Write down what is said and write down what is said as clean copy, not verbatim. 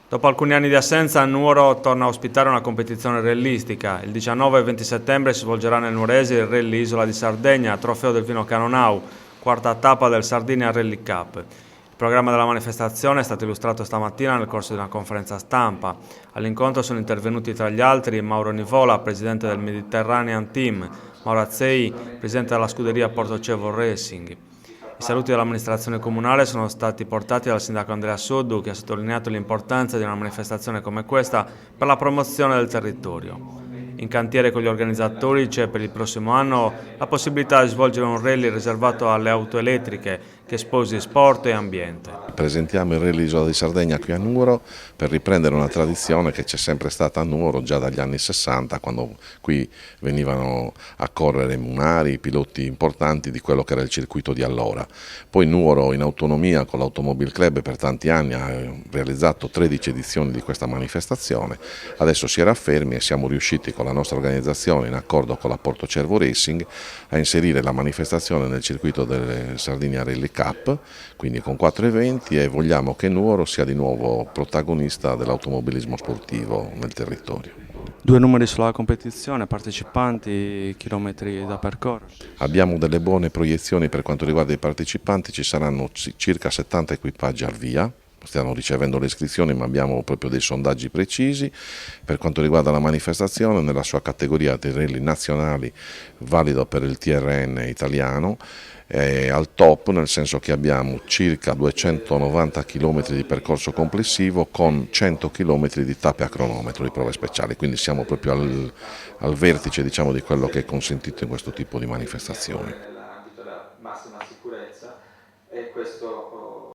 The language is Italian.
Dopo alcuni anni di assenza, Nuoro torna a ospitare una competizione rallistica. Il 19 e 20 settembre si svolgerà nel Nuorese il Rally Isola di Sardegna, trofeo del Vino Canonau, quarta tappa del Sardinia Rally Cup. Il programma della manifestazione è stato illustrato stamattina nel corso di una conferenza stampa. All'incontro sono intervenuti tra gli altri Mauro Nivola, presidente del Mediterranean Team, Mauro Azzei, presidente della scuderia Portocevo Racing. I saluti dell'amministrazione comunale sono stati portati dal sindaco Andrea Soddu, che ha sottolineato l'importanza di una manifestazione come questa per la promozione del territorio. In cantiere con gli organizzatori c'è per il prossimo anno la possibilità di svolgere un rally riservato alle auto elettriche che sposi sport e ambiente. Presentiamo il Rally Isola di Sardegna qui a Nuoro per riprendere una tradizione che c'è sempre stata a Nuoro già dagli anni 60, quando qui venivano a correre munari, piloti importanti di quello che era il circuito di allora. Poi Nuoro in autonomia con l'Automobile Club per tanti anni ha realizzato 13 edizioni di questa manifestazione, adesso si era fermi e siamo riusciti con la nostra organizzazione in accordo con la Portocervo Racing a inserire la manifestazione nel circuito del Sardinia Rally Cup, quindi con 4 eventi, e vogliamo che Nuoro sia di nuovo protagonista dell'automobilismo sportivo nel territorio. Due numeri sulla competizione, partecipanti, chilometri da percorrere. Abbiamo delle buone proiezioni per quanto riguarda i partecipanti, ci saranno circa 70 equipaggi al via. Stiamo ricevendo le iscrizioni, ma abbiamo proprio dei sondaggi precisi. Per quanto riguarda la manifestazione, nella sua categoria dei rally nazionali, valido per il TRN italiano, è al top, nel senso che abbiamo circa 290 km di percorso complessivo con 100 km di tappe a cronometro di prove speciali, quindi siamo proprio al vertice, diciamo, di quello che è consentito in questo tipo di manifestazioni.